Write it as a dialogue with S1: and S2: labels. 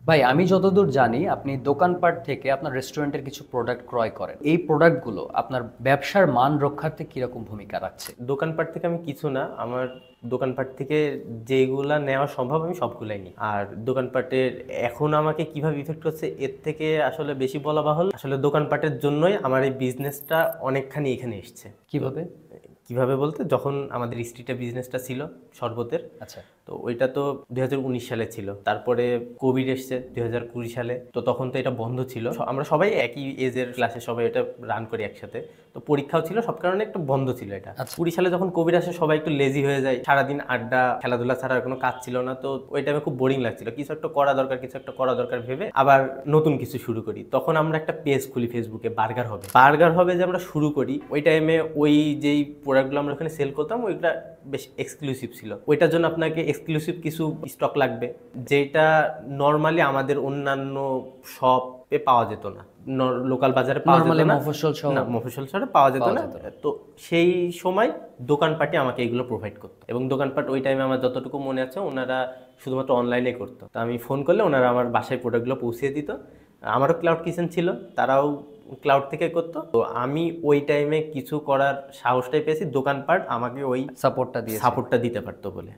S1: ভাই আমি যতদূর জানি আপনি দোকানপাট থেকে আপনার রেস্টুরেন্টের কিছু প্রোডাক্ট ক্রয় করেন। এই প্রোডাক্টগুলো আপনার ব্যবসার মান রক্ষার্থে কিরকম ভূমিকা রাখছে?
S2: দোকানপাট থেকে আমি কিছু না, আমার দোকানপাট থেকে যেগুলা নেওয়া সম্ভব আমি সবগুলাই নিই। আর দোকানপাটের এখন আমাকে কিভাবে ইফেক্ট করছে এর থেকে আসলে বেশি বলা বাহুল্য। আসলে দোকানপাটের জন্যই আমার এই বিজনেসটা অনেকখানি এখানে এসছে।
S1: কিভাবে?
S2: কিভাবে বলতে, যখন আমাদের স্ট্রিটে বিজনেসটা ছিল শরবতের,
S1: আচ্ছা।
S2: তো ওইটা তো 2019 সালে ছিল। তারপরে কোভিড এসছে 2020 সালে, তো তখন তো এটা বন্ধ ছিল। আমরা সবাই একই এজের ক্লাসে সবাই এটা রান করি একসাথে, তো পরীক্ষাও ছিল, সব কারণে একটু বন্ধ ছিল এটা।
S1: আচ্ছা।
S2: 20 সালে যখন কোভিড আসে সবাই একটু লেজি হয়ে যায়, সারাদিন আড্ডা খেলাধুলা ছাড়া আর কোনো কাজ ছিল না। তো ওই টাইমে খুব বোরিং লাগছিল, কিছু একটা করা দরকার, কিছু একটা করা দরকার ভেবে আবার নতুন কিছু শুরু করি। তখন আমরা একটা পেজ খুলি ফেসবুকে, বার্গার হবে যে আমরা শুরু করি। ওই টাইমে ওই যেই প্রোডাক্টগুলো আমরা ওখানে সেল করতাম ওইটা বেশ এক্সক্লুসিভ ছিল। ওইটার জন্য আপনাকে এক্সক্লুসিভ কিছু স্টক লাগবে, যেটা নর্মালি আমাদের অন্যান্য শপে পাওয়া যেত না, লোকাল বাজারে পাওয়া যেত
S1: নরমালি
S2: না।
S1: মফস্বল সহ
S2: না, মফস্বল শহরে পাওয়া যেত
S1: পাওয়া
S2: না।
S1: যেত না।
S2: তো সেই সময় দোকানপাটই আমাকে এগুলো প্রোভাইড করতো, এবং দোকানপাট ওই টাইমে আমার যতটুকু মনে আছে ওনারা শুধুমাত্র অনলাইনে করতো। তো আমি ফোন করলে ওনারা আমার বাসায় প্রোডাক্টগুলো পৌঁছে দিত। আমারও ক্লাউড কিচেন ছিল, তারাও ক্লাউড থেকে করতো। তো আমি ওই টাইমে কিছু করার সাহসটাই পেয়েছি দোকানপাট আমাকে ওই
S1: সাপোর্টটা দিয়েছে।
S2: সাপোর্টটা দিতে পারতো বলে।